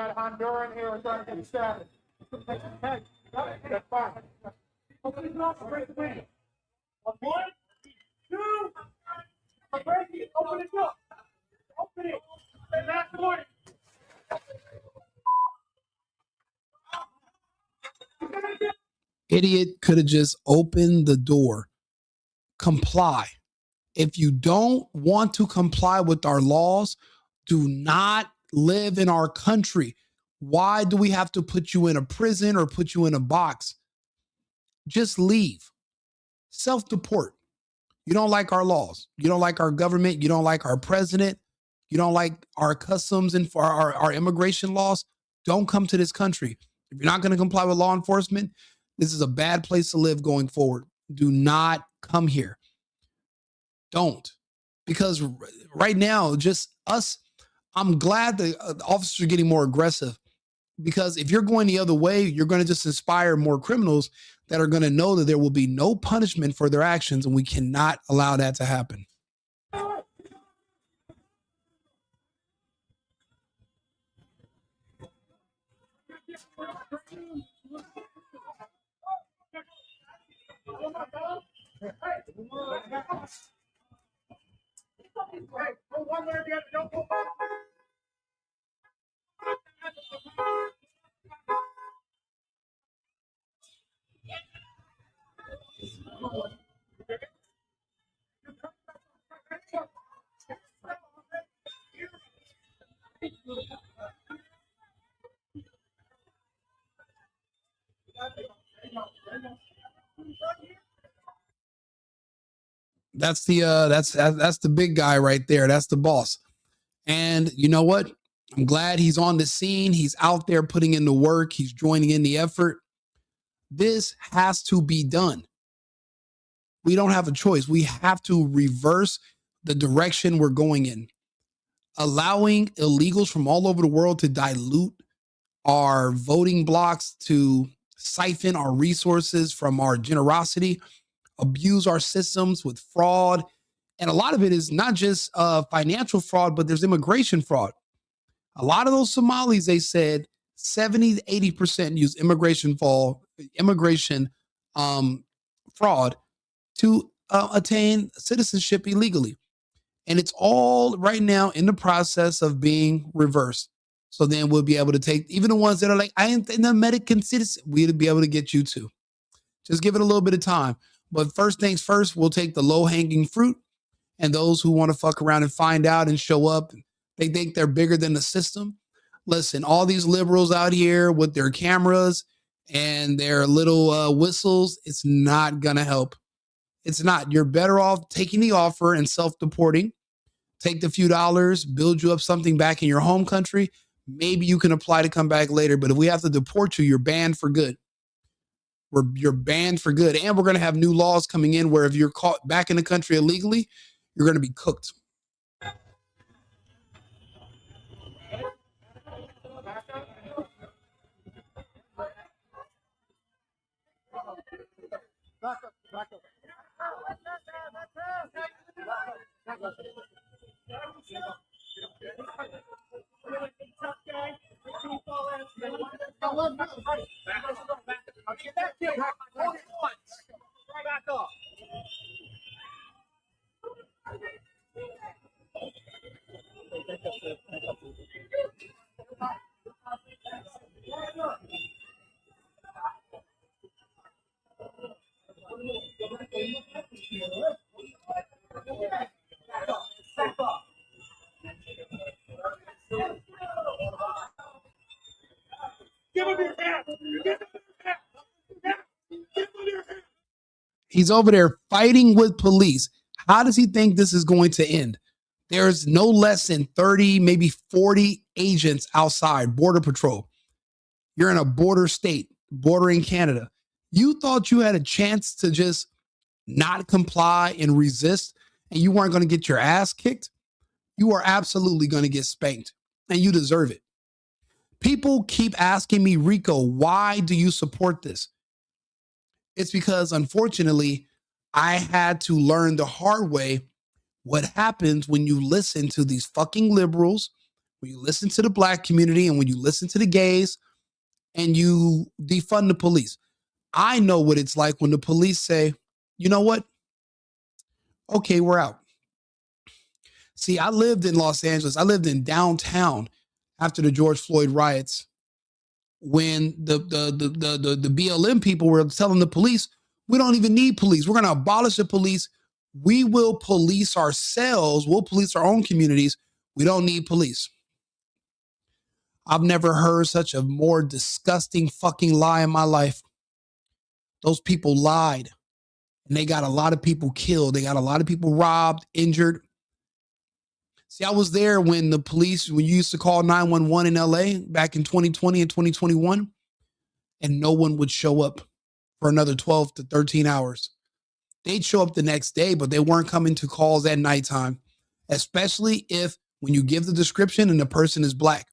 got Honduran here trying to get status. Hey, that's fine. Open it up, break the window. 1, 2, break it, open it up. Open it. And that's the one. Idiot could have just opened the door. Comply. If you don't want to comply with our laws, do not live in our country. Why do we have to put you in a prison or put you in a box? Just leave. Self-deport. You don't like our laws. You don't like our government. You don't like our president. You don't like our customs and for our immigration laws. Don't come to this country. If you're not going to comply with law enforcement, this is a bad place to live going forward. Do not come here. Don't. Because right now, just us, I'm glad the officers are getting more aggressive, because if you're going the other way, you're going to just inspire more criminals that are going to know that there will be no punishment for their actions, and we cannot allow that to happen. That's the big guy right there. That's the boss. And you know what? I'm glad he's on the scene. He's out there putting in the work. He's joining in the effort. This has to be done. We don't have a choice. We have to reverse the direction we're going in. Allowing illegals from all over the world to dilute our voting blocks, to siphon our resources from our generosity, abuse our systems with fraud. And a lot of it is not just financial fraud, but there's immigration fraud. A lot of those Somalis, they said 70 to 80% use immigration fraud to attain citizenship illegally. And it's all right now in the process of being reversed. So then we'll be able to take even the ones that are like, I ain't an American citizen, we'll be able to get you too. Just give it a little bit of time. But first things first, we'll take the low-hanging fruit, and those who want to fuck around and find out and show up, they think they're bigger than the system. Listen, all these liberals out here with their cameras and their little whistles, it's not going to help. It's not. You're better off taking the offer and self-deporting. Take the few dollars, build you up something back in your home country. Maybe you can apply to come back later. But if we have to deport you, you're banned for good. You're banned for good. And we're going to have new laws coming in where if you're caught back in the country illegally, you're going to be cooked. He's over there fighting with police. How does he think this is going to end? There's no less than 30, maybe 40 agents outside, Border Patrol. You're in a border state, bordering Canada. You thought you had a chance to just not comply and resist, and you weren't going to get your ass kicked? You are absolutely going to get spanked, and you deserve it. People keep asking me, Rico, why do you support this? It's because, unfortunately, I had to learn the hard way what happens when you listen to these fucking liberals, when you listen to the black community and when you listen to the gays and you defund the police. I know what it's like when the police say, you know what? Okay, we're out. See, I lived in Los Angeles. I lived in downtown after the George Floyd riots when the BLM people were telling the police, we don't even need police. We're going to abolish the police. We will police ourselves. We'll police our own communities. We don't need police. I've never heard such a more disgusting fucking lie in my life. Those people lied and they got a lot of people killed. They got a lot of people robbed, injured. See, I was there when the police, when you used to call 911 in LA back in 2020 and 2021, and no one would show up for another 12 to 13 hours. They'd show up the next day, but they weren't coming to calls at nighttime, especially if when you give the description and the person is black.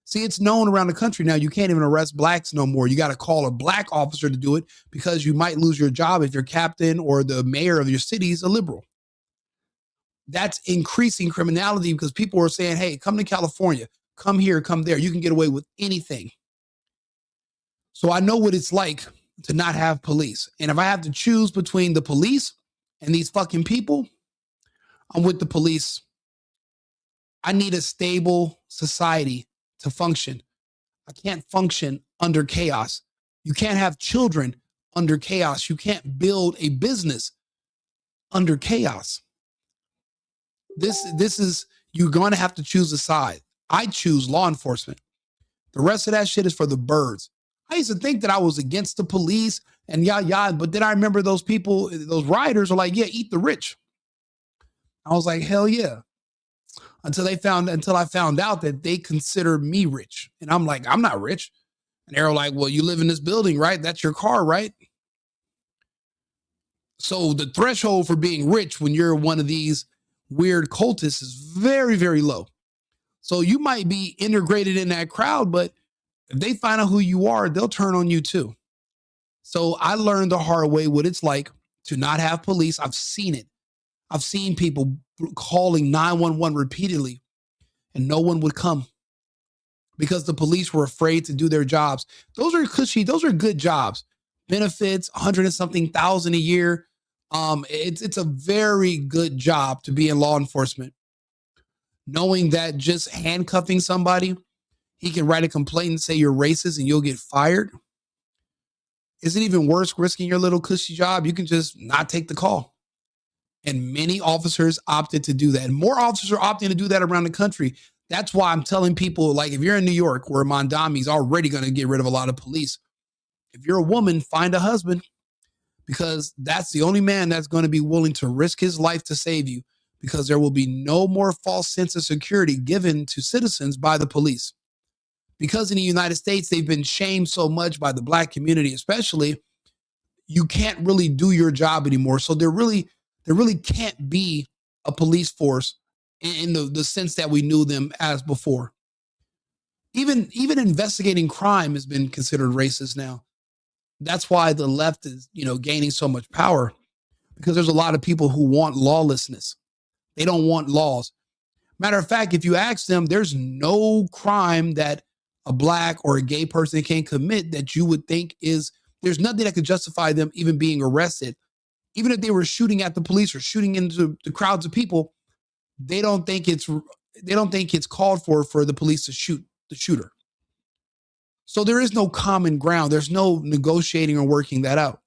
See, it's known around the country now, you can't even arrest blacks no more. You got to call a black officer to do it because you might lose your job if your captain or the mayor of your city is a liberal. That's increasing criminality because people are saying, hey, come to California, come here, come there. You can get away with anything. So I know what it's like to not have police. And if I have to choose between the police and these fucking people, I'm with the police. I need a stable society to function. I can't function under chaos. You can't have children under chaos. You can't build a business under chaos. This is, you're going to have to choose a side. I choose law enforcement. The rest of that shit is for the birds. I used to think that I was against the police and but then I remember those people, those rioters are like, yeah, eat the rich. I was like, hell yeah. Until I found out that they consider me rich. And I'm like, I'm not rich. And they're like, well, you live in this building, right? That's your car, right? So the threshold for being rich when you're one of these weird cultists is very, very low. So you might be integrated in that crowd, but if they find out who you are, they'll turn on you too. So I learned the hard way what it's like to not have police. I've seen it. I've seen people calling 911 repeatedly and no one would come because the police were afraid to do their jobs. Those are cushy. Those are good jobs. Benefits, 100 and something thousand a year. It's a very good job to be in law enforcement. Knowing that just handcuffing somebody, he can write a complaint and say you're racist and you'll get fired. Is it even worse risking your little cushy job? You can just not take the call. And many officers opted to do that. And more officers are opting to do that around the country. That's why I'm telling people, like, if you're in New York, where Mondami's already going to get rid of a lot of police, if you're a woman, find a husband, because that's the only man that's going to be willing to risk his life to save you, because there will be no more false sense of security given to citizens by the police. Because in the United States, they've been shamed so much by the black community, especially, you can't really do your job anymore. So there really can't be a police force in the sense that we knew them as before. Even investigating crime has been considered racist now. That's why the left is, gaining so much power, because there's a lot of people who want lawlessness. They don't want laws. Matter of fact, if you ask them, there's no crime that a black or a gay person can commit that you would think there's nothing that could justify them even being arrested. Even if they were shooting at the police or shooting into the crowds of people, they don't think it's called for the police to shoot the shooter. So there is no common ground. There's no negotiating or working that out.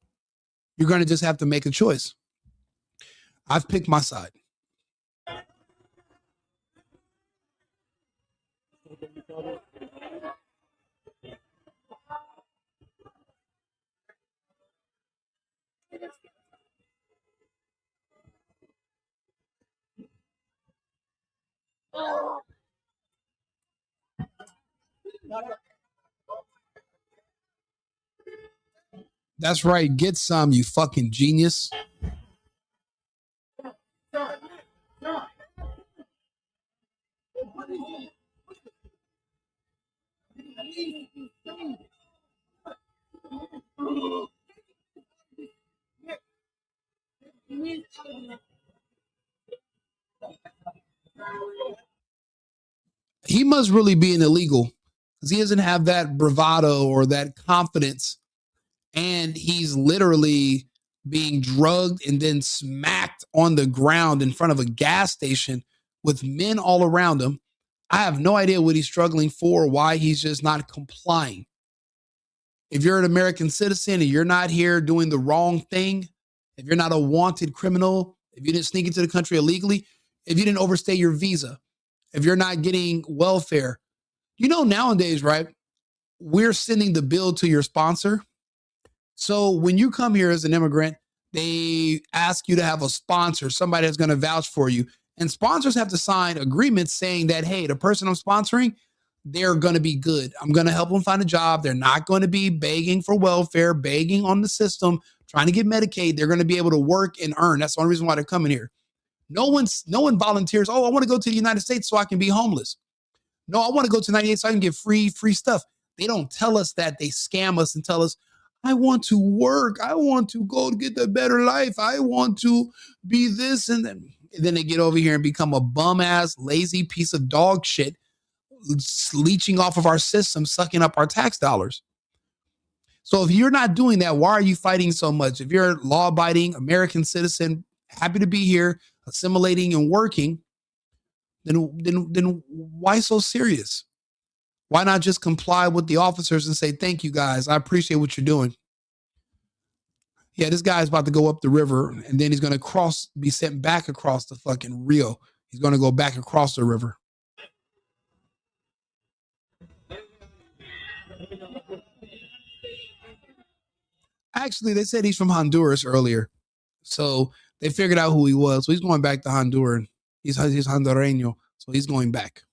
You're going to just have to make a choice. I've picked my side. That's right. Get some, you fucking genius. he must really be an illegal because he doesn't have that bravado or that confidence. And he's literally being drugged and then smacked on the ground in front of a gas station with men all around him. I have no idea what he's struggling for, why he's just not complying. If you're an American citizen and you're not here doing the wrong thing, if you're not a wanted criminal, if you didn't sneak into the country illegally, if you didn't overstay your visa, if you're not getting welfare, nowadays, right? We're sending the bill to your sponsor. So when you come here as an immigrant, they ask you to have a sponsor, somebody that's going to vouch for you. And sponsors have to sign agreements saying that, hey, the person I'm sponsoring, they're going to be good. I'm going to help them find a job. They're not going to be begging for welfare, begging on the system, trying to get Medicaid. They're going to be able to work and earn. That's the only reason why they're coming here. No one volunteers, oh, I want to go to the United States so I can be homeless. No, I want to go to 98 so I can get free stuff. They don't tell us that. They scam us and tell us, I want to work. I want to go to get the better life. I want to be this. And then they get over here and become a bum ass, lazy piece of dog shit, leeching off of our system, sucking up our tax dollars. So if you're not doing that, why are you fighting so much? If you're a law abiding American citizen, happy to be here, assimilating and working, then why so serious? Why not just comply with the officers and say, thank you guys, I appreciate what you're doing. Yeah, this guy's about to go up the river and then he's going to be sent back across the fucking Rio. He's going to go back across the river. Actually, they said he's from Honduras earlier. So they figured out who he was. So he's going back to Honduras. He's Hondureño. So he's going back.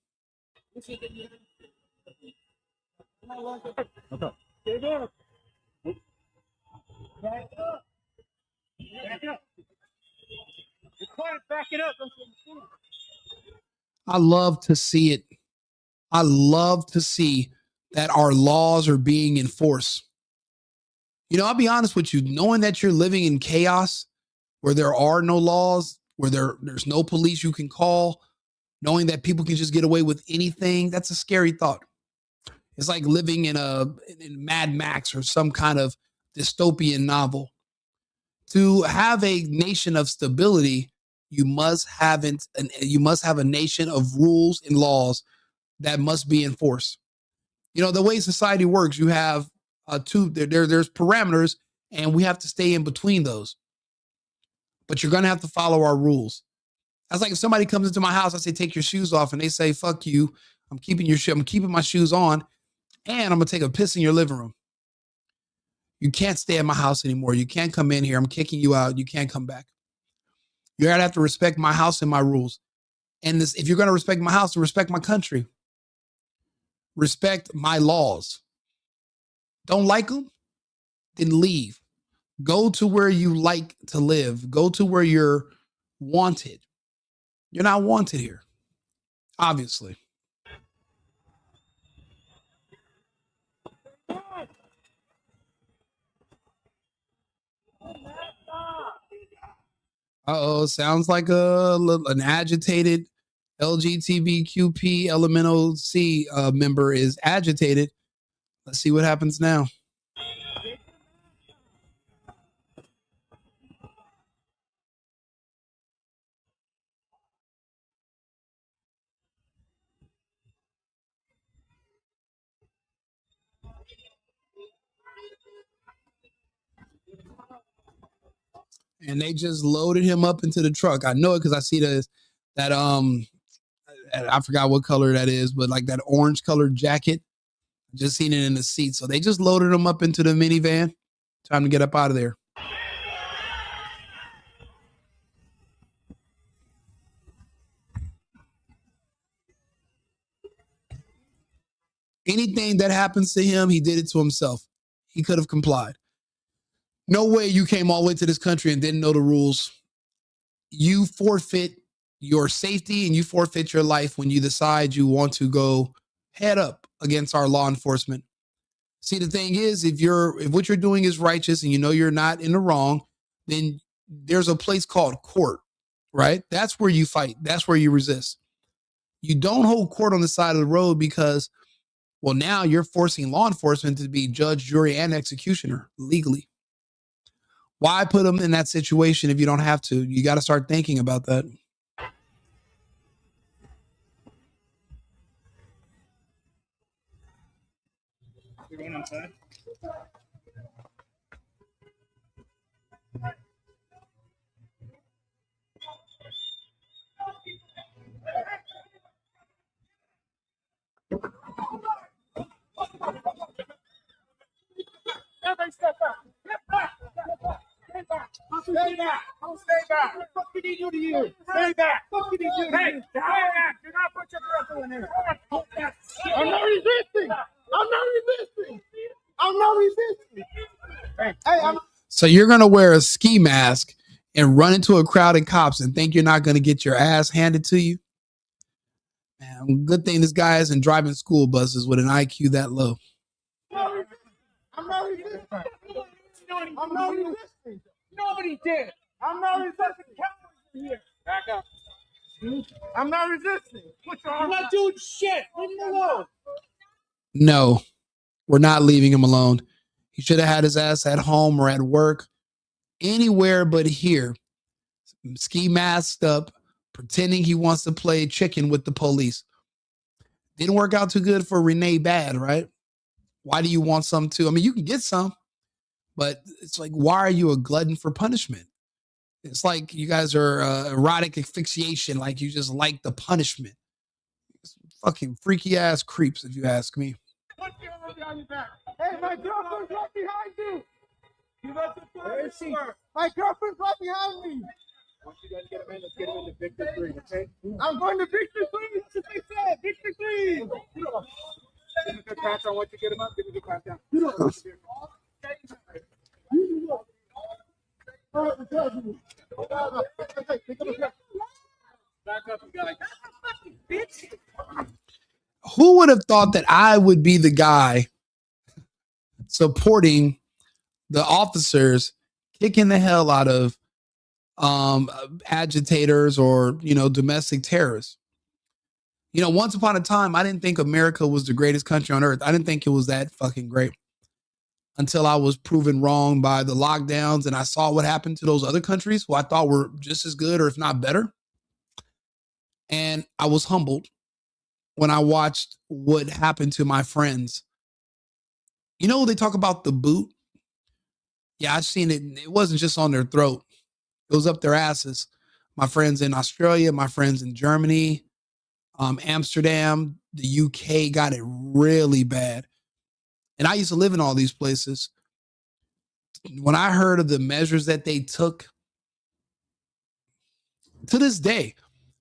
I love to see it. I love to see that our laws are being enforced. I'll be honest with you, knowing that you're living in chaos where there are no laws, where there's no police you can call, knowing that people can just get away with anything, that's a scary thought. It's like living in Mad Max or some kind of dystopian novel. To have a nation of stability, you must have a nation of rules and laws that must be enforced. The way society works, you have there's parameters and we have to stay in between those. But you're going to have to follow our rules. That's like if somebody comes into my house, I say, take your shoes off. And they say, fuck you. I'm keeping my shoes on and I'm going to take a piss in your living room. You can't stay at my house anymore. You can't come in here. I'm kicking you out. You can't come back. You're going to have to respect my house and my rules. And if you're going to respect my house, respect my country. Respect my laws. Don't like them? Then leave. Go to where you like to live. Go to where you're wanted. You're not wanted here, obviously. Uh-oh, sounds like an agitated LGBTQP elemental C member is agitated. Let's see what happens now. And they just loaded him up into the truck. I know it because I see that I forgot what color that is, but like that orange colored jacket. Just seen it in the seat. So they just loaded him up into the minivan. Time to get up out of there. Anything that happens to him, he did it to himself. He could have complied. No way you came all the way to this country and didn't know the rules. You forfeit your safety and you forfeit your life when you decide you want to go head up against our law enforcement. See, the thing is, if what you're doing is righteous and you know you're not in the wrong, then there's a place called court, right? That's where you fight. That's where you resist. You don't hold court on the side of the road because, well, now you're forcing law enforcement to be judge, jury, and executioner legally. Why put them in that situation if you don't have to? You got to start thinking about that. You're going outside? Everybody step back. Step back. Step back. Stay back. Stay back. Stay back. What the fuck did he do to you? Stay back. What did he do to you? Hey, stay back. Do not put your breath in there. I'm not resisting. I'm not resisting. I'm not resisting. Hey, I'm. So you're going to wear a ski mask and run into a crowd of cops and think you're not going to get your ass handed to you? Man, good thing this guy isn't driving school buses with an IQ that low. I'm not resisting. I'm not resisting. Nobody did. I'm not resisting. Here. Back up. I'm not resisting. Put your arm. I'm not doing shit. Leave me alone. No, we're not leaving him alone. He should have had his ass at home or at work, anywhere but here. Ski masked up, pretending he wants to play chicken with the police. Didn't work out too good for Renee Bad, right? Why do you want some too? I mean, you can get some, but it's like, why are you a glutton for punishment? It's like you guys are erotic asphyxiation, like you just like the punishment. It's fucking freaky ass creeps, if you ask me. What's your arm behind your back? Hey, my girlfriend's right behind you. You left the door. Where is she? My girlfriend's right behind me. Once you guys get him in, let's get him into Victor 3, okay? I'm going to Victor 3. That's what they said. Victor 3. Give me a good pat down once you get him up. Give me a good pat down. Who would have thought that I would be the guy supporting the officers kicking the hell out of agitators or, domestic terrorists? Once upon a time, I didn't think America was the greatest country on earth. I didn't think it was that fucking great until I was proven wrong by the lockdowns and I saw what happened to those other countries who I thought were just as good or if not better. And I was humbled when I watched what happened to my friends. They talk about the boot. Yeah, I've seen it. It wasn't just on their throat. It was up their asses. My friends in Australia, my friends in Germany, Amsterdam, the UK got it really bad. And I used to live in all these places. When I heard of the measures that they took, to this day,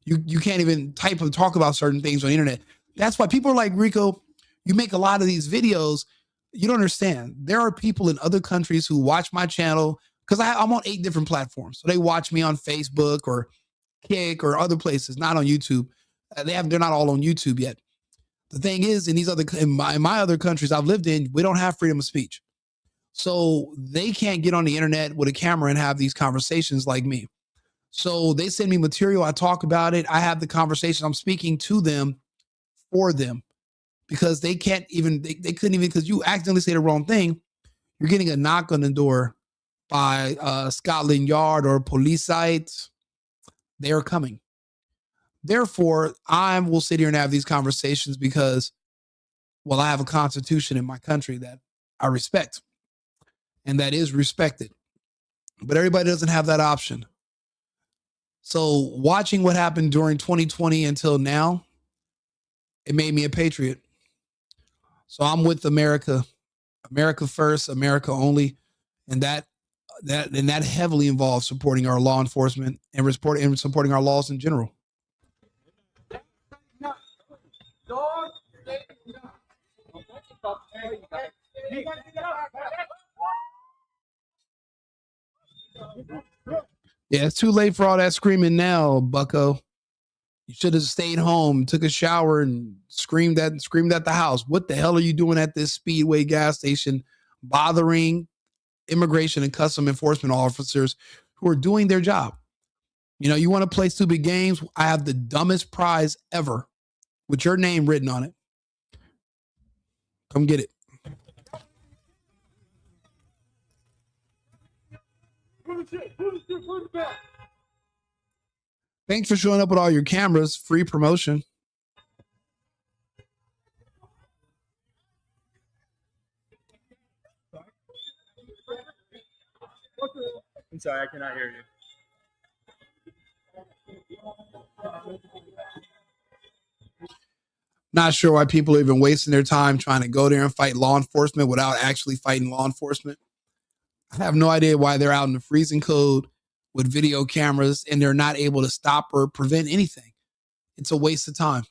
you can't even type and talk about certain things on the internet. That's why people are like, Rico, you make a lot of these videos. You don't understand. There are people in other countries who watch my channel because I'm on 8 different platforms. So they watch me on Facebook or Kick or other places, not on YouTube. They're not all on YouTube yet. The thing is, in my other countries I've lived in, we don't have freedom of speech. So they can't get on the internet with a camera and have these conversations like me. So they send me material. I talk about it. I have the conversation. I'm speaking to them for them because they can't even, they couldn't even, because you accidentally say the wrong thing. You're getting a knock on the door by Scotland Yard or police sites. They are coming. Therefore, I will sit here and have these conversations because, well, I have a constitution in my country that I respect and that is respected. But everybody doesn't have that option. So watching what happened during 2020 until now, it made me a patriot. So I'm with America, America first, America only. And that heavily involves supporting our law enforcement and supporting our laws in general. Yeah, it's too late for all that screaming now, bucko. You should have stayed home, took a shower, and screamed at the house. What the hell are you doing at this Speedway gas station, bothering immigration and custom enforcement officers who are doing their job? You want to play stupid games? I have the dumbest prize ever with your name written on it. Come get it. Thanks for showing up with all your cameras. Free promotion. I'm sorry, I cannot hear you. Not sure why people are even wasting their time trying to go there and fight law enforcement without actually fighting law enforcement. I have no idea why they're out in the freezing cold with video cameras and they're not able to stop or prevent anything. It's a waste of time.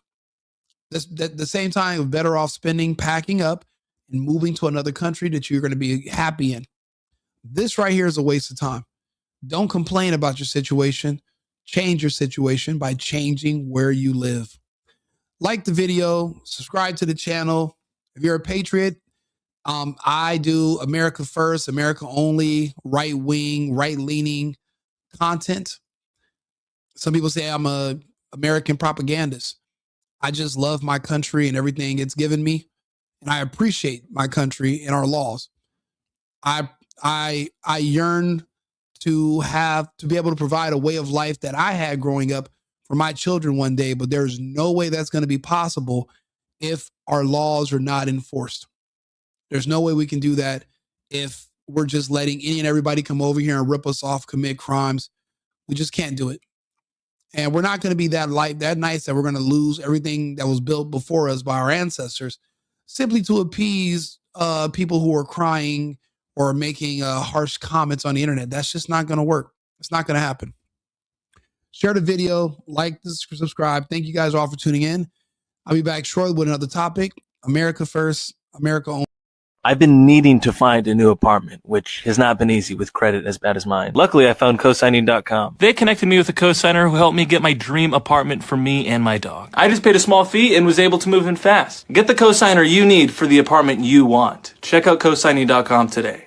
At the same time, you're better off spending, packing up, and moving to another country that you're going to be happy in. This right here is a waste of time. Don't complain about your situation. Change your situation by changing where you live. Like the video, subscribe to the channel. If you're a patriot, I do America first, America only, right wing, right leaning content. Some people say I'm a American propagandist. I just love my country and everything it's given me, and I appreciate my country and our laws. I yearn to be able to provide a way of life that I had growing up for my children one day, but there's no way that's going to be possible if our laws are not enforced. There's no way we can do that if we're just letting any and everybody come over here and rip us off, commit crimes. We just can't do it. And we're not going to be that nice that we're going to lose everything that was built before us by our ancestors simply to appease people who are crying or making harsh comments on the internet. That's just not going to work. It's not going to happen. Share the video, like, subscribe. Thank you guys all for tuning in. I'll be back shortly with another topic. America first, America only. I've been needing to find a new apartment, which has not been easy with credit as bad as mine. Luckily, I found cosigning.com. They connected me with a cosigner who helped me get my dream apartment for me and my dog. I just paid a small fee and was able to move in fast. Get the cosigner you need for the apartment you want. Check out cosigning.com today.